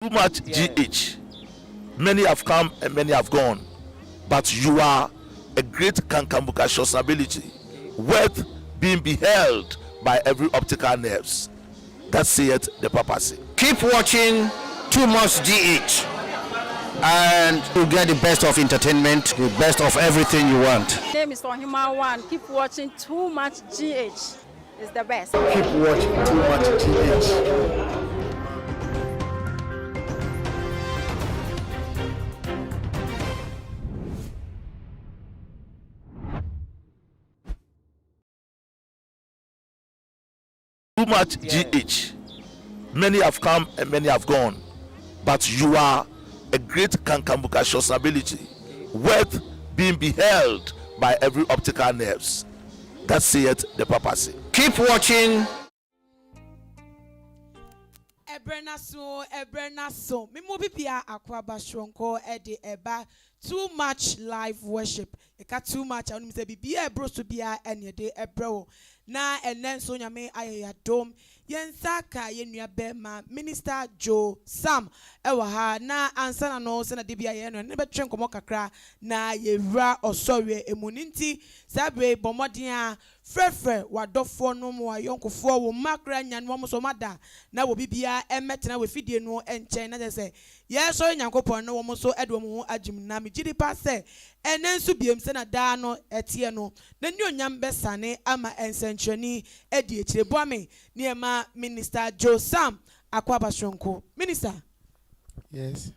Too much GH. Many have come and many have gone, but you are a great 𝐶𝒆äth ability, worth being beheld by every optical nerves. That saith the papacy. Keep watching Too Much GH, and you get the best of entertainment, the best of everything you want. My name is Ohima One. Keep watching Too Much GH. It's the best. Keep watching Too Much GH. Too much GH. Many have come and many have gone, but you are a great 𝐶𝒆äth ability, worth being beheld by every optical nerves. That saith the papacy. Keep watching. Ebrenaso. Mimo bibia akwaba shronko ede eba too much live worship. Eka too much anu se bibia ebro so bia ene de ebro. Na enen so nyame ayaya dom. Yensaka yenua bema Minister Joe Sam ewa ha na ansana no se na de bia ye no ne betwe nkomo kakra na yewura osori emuninti sabre bomoden a frefre wadofo no mo ayonkofo wo makra nyan wo so mada na wo bibia emetena we fidie no enchen na se ye so nyankopon no wo so edo mo ho agim na me gidi pa se enen so biem se na da no etie no na ni onyam besane ama ensentrani edi ekire boame niema Minister Joe Sam akwaba shonko. Minister. Yes.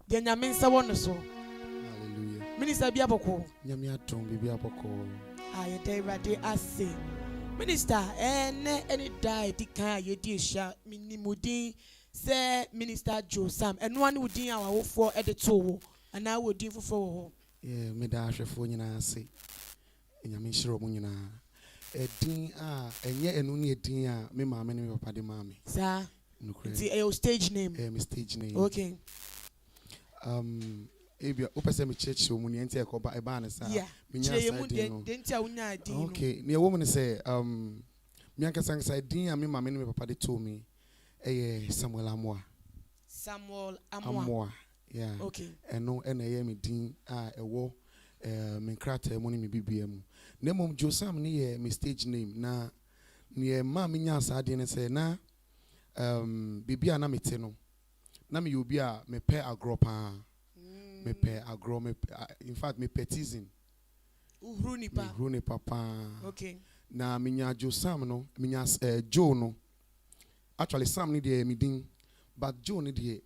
The nyamin sa wono so. Hallelujah. Minister biaboko. Nyame atom bibi aboko. Aye dey rade ase. Minister any die di kan ye di ehia minimudin say Minister Joe Sam eno ane wudin awofo e de to wo ana wudin fofo wo. Yeah, me da ahwefo nyina ase. Nyame hiro mu nyina. Edin enye enu ne edin me maame ne me papa de maame. Sir. It's your stage name. My stage name. Okay. Ebia opese me church so mu ne enti ekoba e ba ne sa. Me nya sa din. Denti a wunya din. Okay. Ne wo mu ne say me anka sang din me maame ne me papa de to me. Samuel Amoa. Samuel Amoa. Yeah. Okay. Eno ene me din ewo me krata mu ne me bibia mu. Nemom Joe Sam ni ye my stage name na me ma me nya sa de ne say na bibia na mete no na me obi a me pe agro pa me pe agro me in fact me petizen uhuru ni papa. Okay. Na me nya Joe Sam no me nya Joe no actually Sam ni de me din but Joe ni de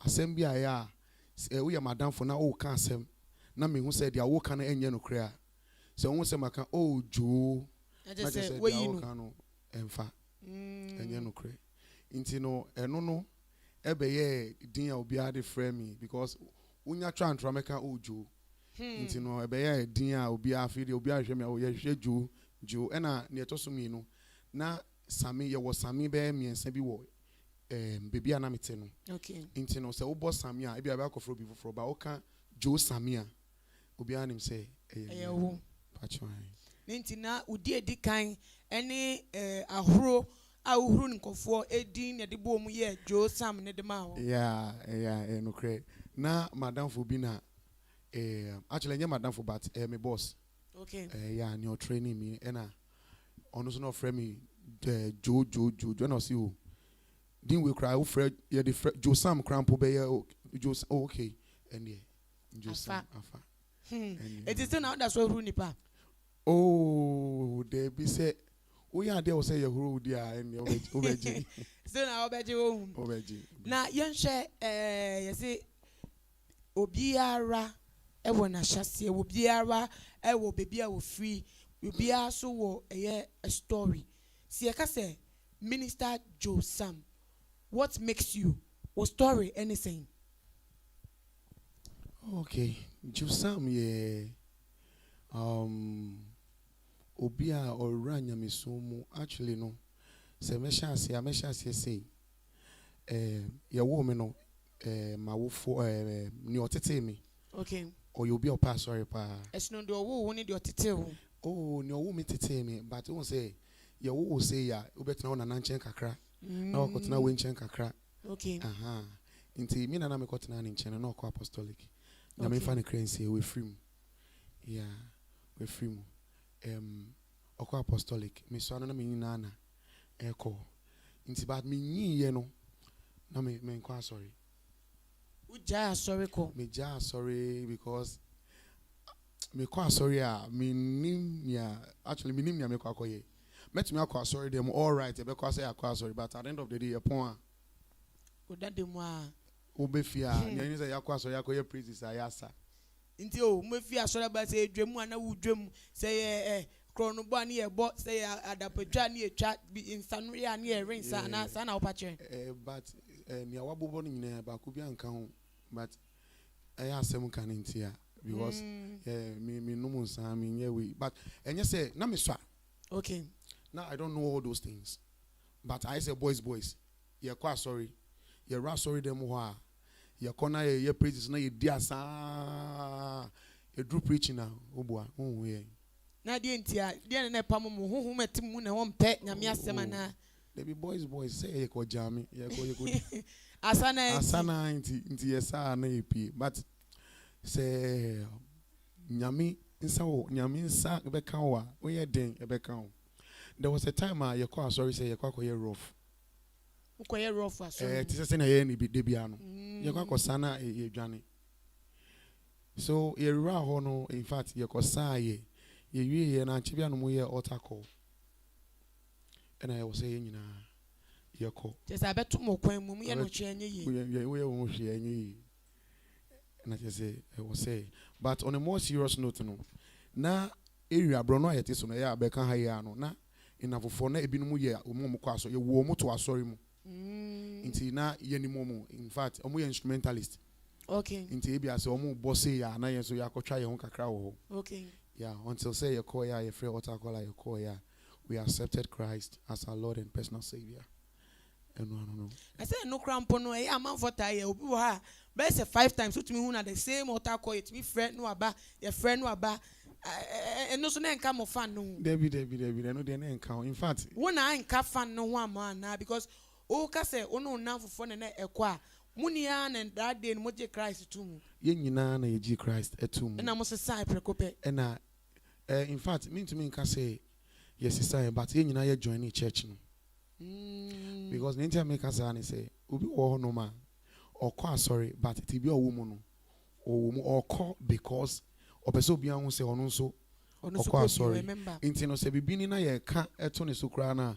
asem bia ya we ya madam for na o ka asem na me hu say dia wo ka na enye no krea se won se maka o Joe na just say we you no emfa enye no kre inti no eno no ebe ye din a obi ade frame me because unya twa meka o Joe inti no ebe ye din a obi afide obi ahwe me o ye hwe Joe ena ne etoso mi no na sami ye wo sami be miensa bi wo baby ana mete no. Okay. Inti no se wo bo sami a e bia ba kofro bi foforo ba wo ka Joe sami a obi anim say eyewo patcho ninti na udi edikan ene ahoro a uhuru nkofo edin ne de bo mu ye Joe Sam ne de ma ho. Yeah no kre na madam for bi na actually nya madam for but me boss. Okay. Yeah ni o training me ena ono so no frame me Joe na see o din we cry o frɛ ye de Joe Sam crampo be ye Joe okay and ye Joe Sam afa. It is still now that's what nipa. Oh, they be say, we are there. Say your dear and obeji. Still now obeji. Na yenshe yesi obiara ewo na shase obiara ewo baby a wo free obiara so wo a story. Si eka say Minister Joe Sam, what makes you what story anything? Okay, Joe Sam ye obia ora nyamisomu actually no se mesha say ye wo me no ma wo fo ni otete me. Okay. Or you be a pass sorry pa. Esno de wo ni de otete wo. Oh, ni wo me tete me but won say ye wo say ya obetna na nanchen kakra na okotena we nchen kakra Okay. Nti mi na me kotena ne nchen na okọ apostolic na me fa ne crency we free mu yeah we free mu okọ apostolic me so na me nyina na eko nti bad me nyiye no na me nko asori Uja sorry ko. me ja sorry because me kwa sorry me nim ya actually me nim ya me kwa koye met me akwa sorry them all right e be kwa say akwa sorry but at the end of the day upon Odade mu a obefia nyanyi say akwa sorry akoye praises ayasa nti o mo fi asore ba say edwam ana wudwam say krono bo ani e bo say adapadwa ni etwa insanu ya ni erinsa na sa na opache but ni awabobo ni nyina ba ku bia nka ho but asem kan ntia because me no mun sa me nyewe but enye say na me swa okay now I don't know all those things but I say boys ye kwa sorry ye ra sorry them ho a ye kona ye praises na ye dia sa ye do preaching na obua hu ye na die ntia die na pam mu huhu metim mu na won pe nyame asem na they be boys say ye ko jami ye ko asana nti ye sa na ye pie but say nyame nsa be kan wa we den e be kan. There was a time you call sorry say you call rough. Ukoye rough aso. Ti say na ye ni bi de bia no. You call sana e dwane. So ye ra ho no in fact you call sa ye wie ye na chi bia no mo ye altar call. And I was saying nyina ye call. Just abeto mo kwan mu ye no hwe anye yi. We wo hwe anye yi. And I just say I was say but on a more serious note no na area bro no ayete so no ya be kan ha ya no na inafofo na ebinumu ye omo kwa so ye wo mo to asori mu nti na ye ni mo in fact omo ye instrumentalist okay nti e bia se omo boss ya na ye so ya kwotwa ye ho kakra wo okay yeah until say ye call ya ye free altar call ya call ya we accepted Christ as our Lord and personal savior no I say no crampo no e am for tie obi wo ha be say 5 times to me hu na the same altar call it me friend no aba your friend no aba no so na nka mo fan no Debbie no dey na nka in fact wo na nka fan no ho ama na because o ka say ono na fofo na ekọ a muni ya na that day mo je Christ to mu ye nyina na ye ji Christ etum na mo se sai prekope na in fact me to me nka say yes sai but ye nyina ye join the church no because ninja make us say obi wo no ma okọ sorry but it be owo mu no owo mu okọ because opeso obi anwo say ono nso okọ sorry inti no say bibi ni na ye ka eto ne so kra na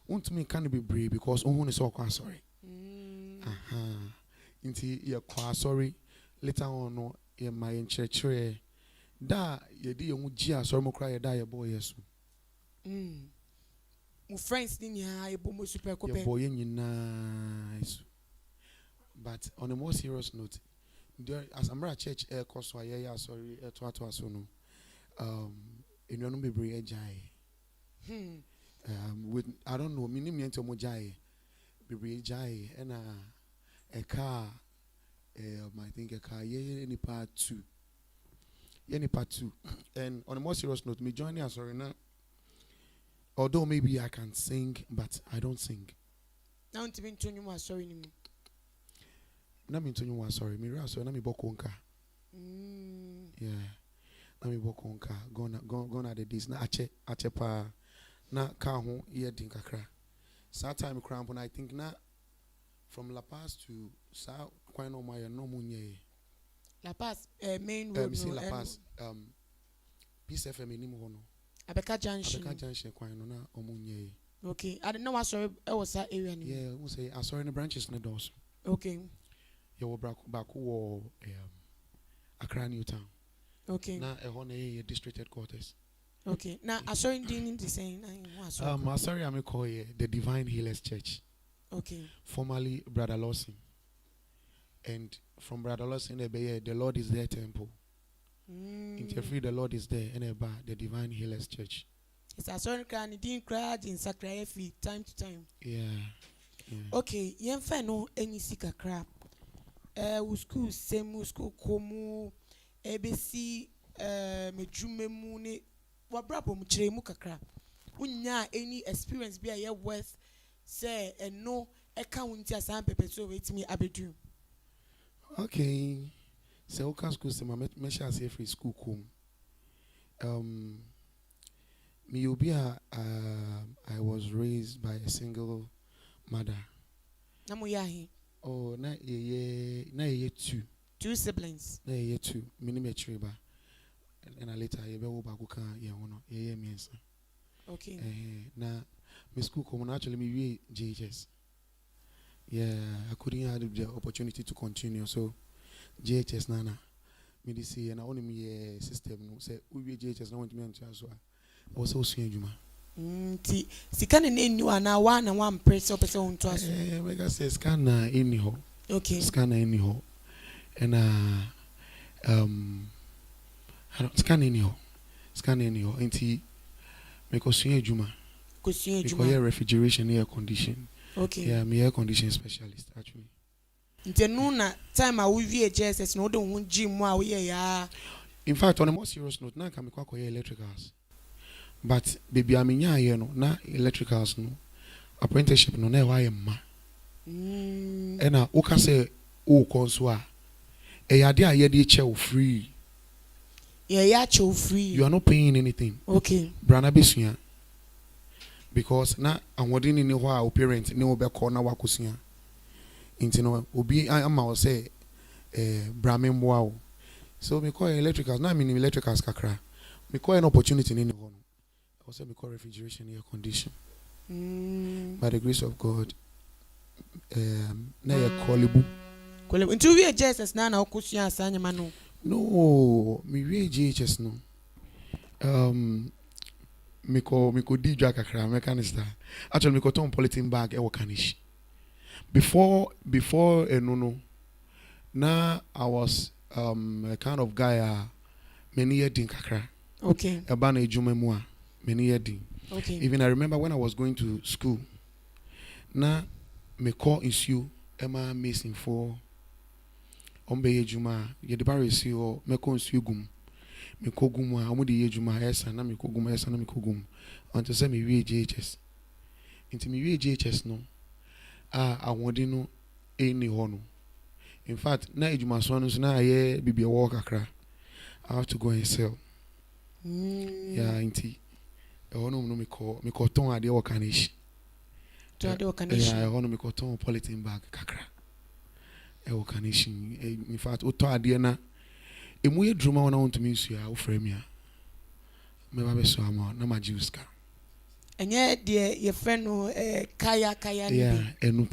untumi ka no bebre because ohun ne so okọ sorry inti ye kwa sorry later on no ye ma ye nchechire da ye di ye hu ji asori mo kra ye da ye boy yesu my friends ni nya ebo mo super kope your boy nyina isu but on a more serious note there as amra church course wa ye sorry to aso no enuanu bebre ejai with I don't know minim yento mo jai bebre jai and a car I think a car ye ni part 2 and on a more serious note me joining us sorry now. Although maybe I can sing, but I don't sing. Now to be to you sorry ni. Na me to you sorry. Me so na me bokonka. Yeah. Na me bokonka. Gonna the days na ache pa na ka ho ye din kakra. Sa time cramp I think na from La Paz to sa kwan no my no munye. La Paz main road no. La Paz Peace FM ni mo no. Abeka Junction kwan no na omunye. Okay, I don't know what sorry I was that area ni. Yeah, we say I saw in the branches na doors. Okay. You were back wo Accra New Town. Okay. Na e ho na ye district headquarters. Okay. Now I saw in the saying I sorry I'm call here the Divine Healers Church. Okay. Formerly Brother Lawson. And from Brother Lawson the Lord is there temple. Interfere the Lord is there and the Divine Healers Church. It's a sorry can din crowd in StέaI time to time. Yeah. Okay, yen fa no enyi sika crap. We school same school komu ebesi medwuma mu ne wabrabo mu kire mu kakra. Unya any experience be a worth say no account as I'm prepared so wait me abedu. Okay. So school say me shall say free school come. Me I was raised by a single mother. Oh, na ye two siblings. Na ye two. Minimum triba. And later ye be wo ba kuka ye hono ye miensa. Okay. Na me school come actually me we JHS. Yeah, I couldn't have the opportunity to continue. So JHS nana. Me this year na only me system no say we JHS na want me antia so. I was so soon juma. Ti sika ne nnu ana wa na wa mpese opese ho nto aso. Mega say scan na any ho. Okay. Scan na any ho. And scan any ho. Scan any ho. Enti me ko soon juma. Ko soon juma. Because refrigeration air condition. Okay. Yeah, me air condition specialist actually. Nti no na time a we vie JSS no do ho gym a we ya. In fact, on a more serious note, now can be quite electricals. But baby, I mean, yeah, no, na electricals no apprenticeship no na why ma. And na o ka say o konswa. E ya dia ye dey chew free. Yeah, ya chew free. You are not paying anything. Okay. Brana besua. Because na anwodi ni ho a o parent ni o be call na wakosua. Inti no obi ama o say brame mboa o. So me call electricals. Na mean electricals kakra. Me call an opportunity in ho. Also me call refrigeration air condition. By the grace of God, na ye callable. Callable. Into we JSS na okosua asanya ma no. No, me we JHS no. Me ko DJ kakra me canister. Actually me ko ton polythene bag e wo Kaneshie. Before no. Now I was a kind of guy many years in kakra. Okay. Ebana ejume mu a many years in. Okay. Even I remember when I was going to school. Na me call issue Emma missing for ombe ejuma ye de bare si o me ko issue gum. Me ko gum a omo de ejuma esa na me ko gum esa na me ko gum. Until say me we JHS. Into me we JHS no. Awodi no eni ho no. In fact, na ejuma so no na aye bibia work akra. I have to go and sell. Yeah, inti. No me ko ton ade wo Kaneshie. To ade wo Kaneshie. Yeah, no me ko ton polythene bag kakra. Wo Kaneshie. In fact, o to ade na emu ye druma wona want me nsu a wo frame ya. Me ba be so ama na ma jiuska. Enye de ye friend no kaya ni. Yeah, enu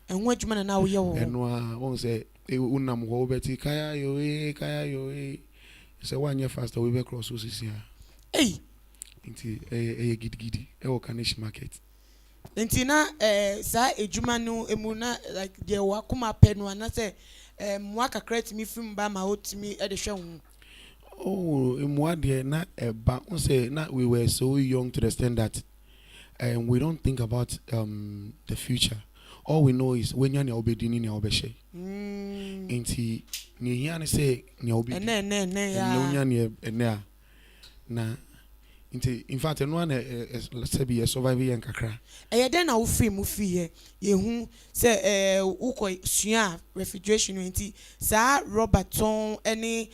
enwo adwuma na wo ye wo. Enu a won say unam ho beti kaya yo say one year faster we be cross osisi a. Hey. Inti gidigidi wo Kaneshie market. Nti na sa adwuma no emu na like de wakoma pɛ no na say mo akakra timi film ba ma otimi e de hwɛ ho. Oh, emu na eba on say na we were so young to the extent that we don't think about the future. All we know is when you na obedini na obehye. Inti ni hia ne say na obedi. Ne ya. Na onya ne ene a na inti in fact no na say survive yen kakra. Eye den na wo free mu fie ye hu say uko sua refrigeration inti sa Roberton any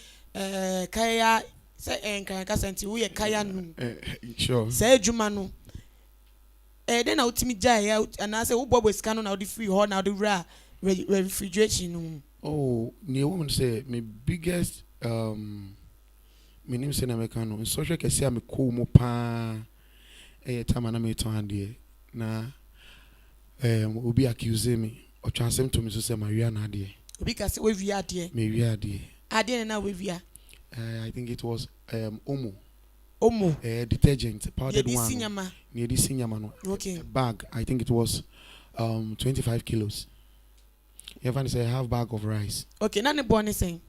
kaya say kaya senti wo ye kaya no. Sure. Say adwuma no then na utimi jai and I say wo bobo scan na the free hall na the refrigeration no. Oh, near woman say my biggest my name say na mekano. In social case say me ko mo pa time na me ton ade na obi accuse me or transem to me so say Maria na ade. Obi ka say we via ade. Me via ade. Ade na we via. I think it was Omo. Detergent powdered one. Near this sinyama no. Okay. Bag. I think it was 25 kilos. You ever say half bag of rice? Okay. None born is saying.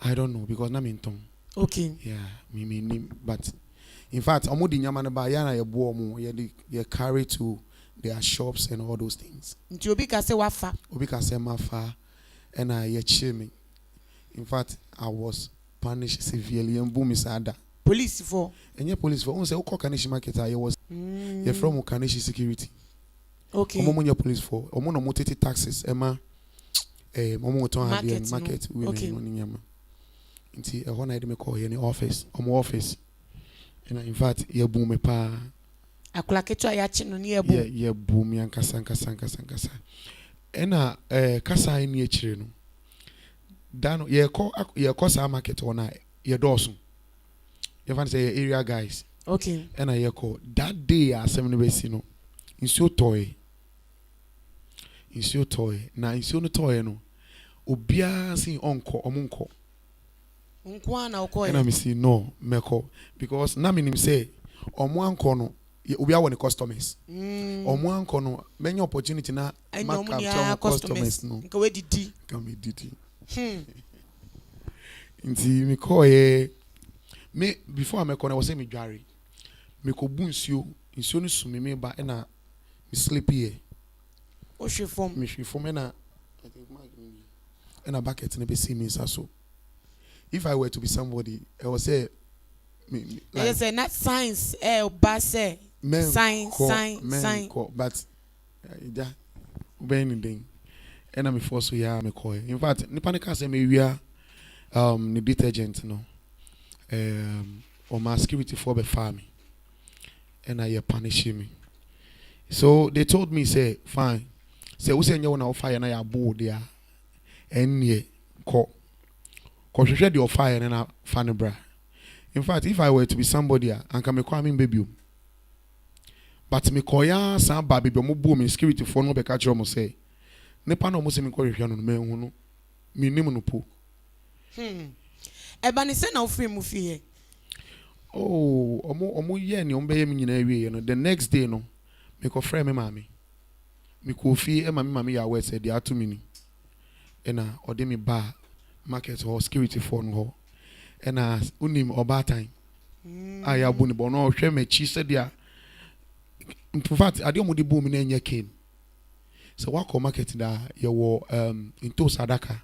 I don't know because na me ntong. Okay. Yeah. Me but in fact, omo di nyama na ba ya na ye bo omo ye carry to their shops and all those things. Nti obi ka say wafa. Obi ka say mafa and ye chill me. In fact, I was punished severely and boom is ada. Police for. And your police for say Kaneshie market I was You're from Kaneshie security. Okay. Omo your police for. Omo no motete taxes. Emma. Omo ton have market. Okay. Nti ehon na me call here in office. Omo office. And in fact, ye boom me pa. Akula ketua ya chi no ne ye boom. Ye boom yan kasa. Ena kasa ni echire no. Dano ye call sa market ona ye dosun. You find say area guys. Okay. And I call that day I 7 besi no. Insuo toy. Na insuo no toy no. Obia sin onko omunko. Nkwa na okoye. And I say no, meko because na minim say omo anko no obia won customers. Omo anko no many opportunity na mark capture customers no. Nka we didi. Can be didi. Nti me call me before I make on I was say me dware. Me ko bu nsuo no sumi me ba na me sleep here. O hwe form. Me hwe form na I think bucket na be see me so. If I were to be somebody, I would say me like yes, not science ba say science but ja be anything. And I'm force so ya me call. In fact, nipa ne ka say me wia the detergent no or my security for the farming. And I punishing me. So they told me, say, fine. Say, we say you want to fire and I are bored there. And ye, cause you shed your fire and I fan bra. In fact, if I were to be somebody, and can me call me baby. But me call ya some baby, but mo boom security for no be catch you say. Ne pa no mo se me call you no me hunu. Me nim no po. Eba ni se na ofri mu fie. Oh, omo ye ni ombe ye me nyina wie no. The next day no, me ko frɛ me mami. Me ko fie e mami ya we said dia to me ni. E na ode me ba market or security for no ho. E na unim oba time. Aya bu ni bo no hwɛ me chi said dia. In fact, ade omo de bu me na nya ken. So wa ko market da ye wo into Sadaka.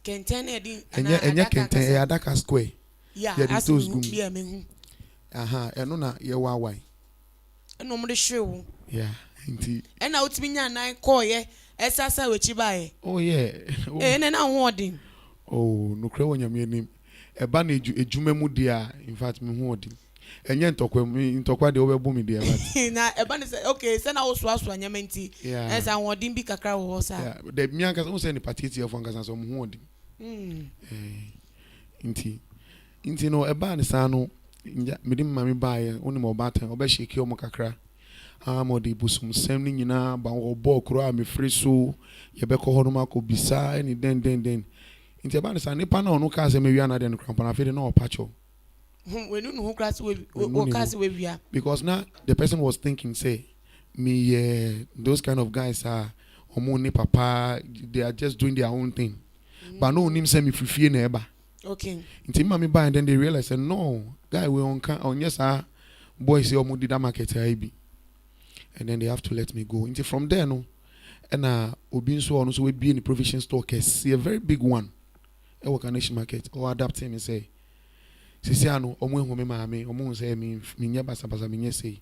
Kenten edi Enya kenten Adaka square. Yeah, as gum. Yeah, me. Aha, eno na ye wa wai. Eno mo de hwewo. Yeah, indeed. Ena otimi nya nan call ye, esasa we chi bae. Oh yeah. Na ho odin. Oh, no kre wonyame anim. Eba na ejuma mu dia, in fact me ho odin. Enye ntokwa de obebu me dia but. Na eba ne say okay, say na wo so aso anyama nti. Esa ho odin bi kakra wo sa. Yeah, de mi anka so say ni patiti e fo anka so mo ho odin. Inti no eba ne sa no mede mama bae oni mo batan oba shake o mo kakra mo de busum sem ni nyina ba wo bo kro a me free so ye be ko ho no mako bisa any den inti eba ne sa ne pa na ono ka se me wia na den krampa na fe de na opacho we no ho class we class we wia because now the person was thinking say me those kind of guys are omo ni papa they are just doing their own thing but no nim say me free na eba. Okay. Until mommy buy and then they realize that no, guy we on yes boys say omo did that market IB. And then they have to let me go. Until from there no, and obi so on so we be in the provision store see a very big one. E work Kaneshie market or adapt him and say ano omo ehome maame omo say me nya basa me nya say.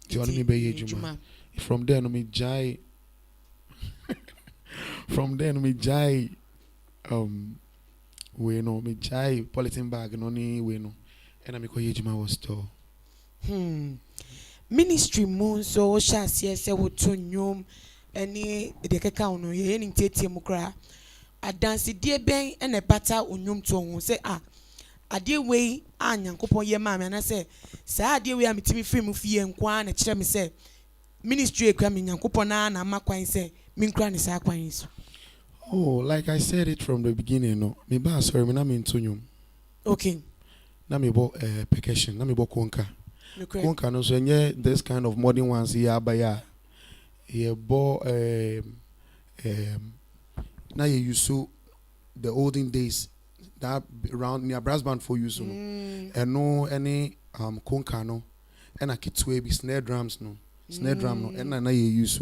Ti on me be ye juma. From there no me jai from there no me jai we no me chai polythene bag no ni we no and me ko yejuma was store ministry mo so sha se wo to nyom eni de keka no ye ni tetie mu kra adanse die ben ene bata onyom to ho say ade we anyankopon ye ma me na say sa ade we ametimi free mu fie nkwa na kire me say ministry ekwa me nyankopon na makwan say me nkra ne sa kwan so. Oh, like I said it from the beginning, no. Me ba sorry, me na me ntonyum. Okay. Na me bo percussion, na me bo konka. Konka no so nye this kind of modern ones here by ya. Ye bo na ye use the olden days that around near brass band for use no. And no any konka no. And a kitwe be snare drums no. Snare drum no and na ye use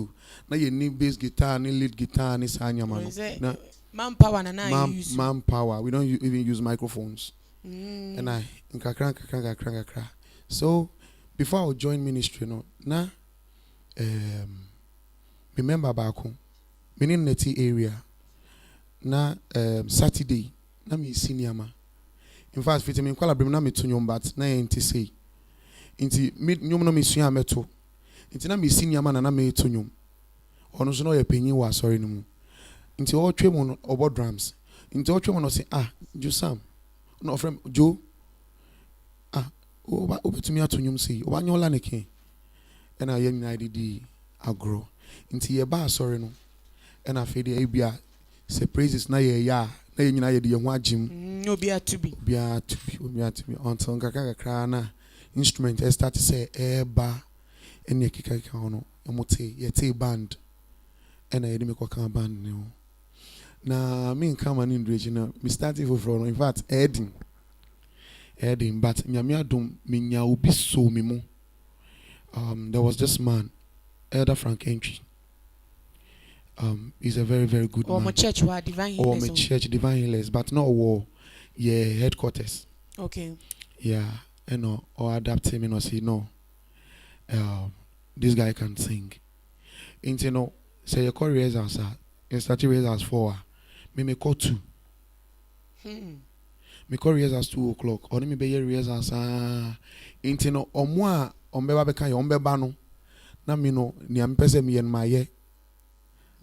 na ye need bass guitar ni lead guitar ni sanya man no manpower na use manpower we don't even use microphones and I nkakra so before I join ministry no na remember back home in the area na Saturday na me senior ma in fact fit me kwala brim na me to nyom but na enti say enti nyom no me sua meto enti na me senior ma na me to nyom ono so no ye panyin wa sorry no mu enti o twa mu no obo drums enti o twa mu no say Josam no friend Joe o betumi ato nyom say o banyola ne ken na ye nyina didi agro nti ye ba sorry no na fe de ebia say praises na ye ya na ye nyina ye de ye ho agim Béat to be until kakra na instrument start to say ba ene kika no emote ye te band na ye de me kwa band ne na me nka man in region me starting for in fact heading but nyame adom me nya obi so me mo there was this man Elder Frank Entry. He's a very, very good man. My church were divine healers. My church divine healers, but not war. Yeah, headquarters. Okay. Yeah, or adapt him and say no. This guy can sing. And say your call rehearsals and start rehearsals 4. Me call 2. Me call rehearsals 2 o'clock. Or me be rehearsals omwa ombeba beka yo ombeba no. Na me no ni ampese me yen maye.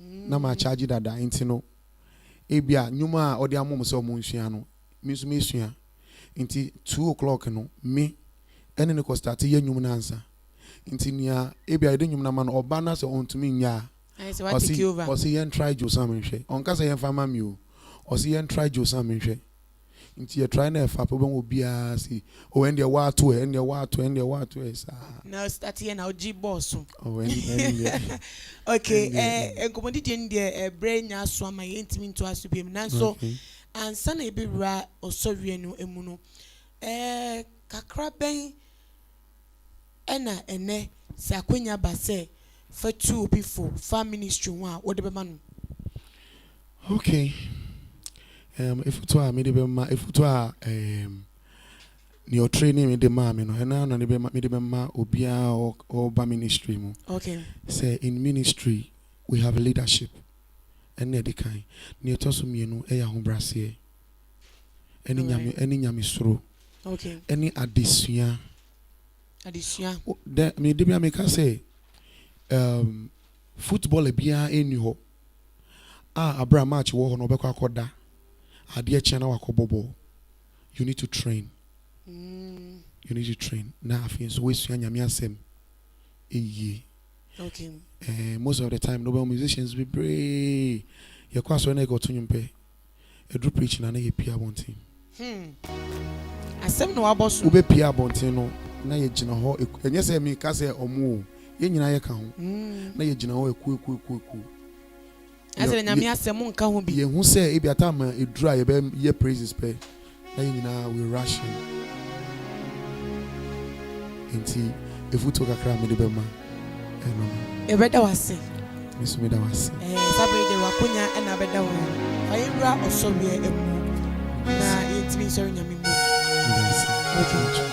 Na ma charge dada intino ebia nyuma odi amom se omo nsua no me so me sua inti 2 o'clock no me ene ne ko start ye nyum na ansa inti nia ebia ede nyum na ma no oba na se ontumi nya o se yen try Josam nhwe onka se yen fama mi o se yen try Josam nhwe inti ye try na efa po ben obia si o ende wa to esa now start here now G boss o ende okay enkomodi din de brain nya so ama ye ntimi nto asubiem nanso ansa na ebewura osowie no emu no kakra ben ena ene se akwenya ba se fa tu obi for fa ministry one a wode be ma no okay if to a me de be ma if to a your training me de ma me no na na me de be ma obia or ba ministry mu okay say in ministry we have leadership and the kind ne to so me no e ya ho brase eni nyame soro okay eni adesua de me de be ka say football bia eni ho abra match wo ho no be kwa koda ade chena wakobobo you need to train na afin so we sua nyame asem eye okay most of the time no musicians be pray your class when I go to nyumpe e do preach na ye pia bontin asem no aboso ube pia bontin no na ye gina ho enye se mi ka se omo ye nyina ye ka ho na ye gina ho eku asem nyame asem nka ho bi ye hu se e biata ma edura ye be ye praises pe na ye nyina we rushing enti efuto kakra me de be ma ebeda wase misumi da wase sabre de wakonya na beda wo ayewura osowie emu na yetimi sori nyame mu okay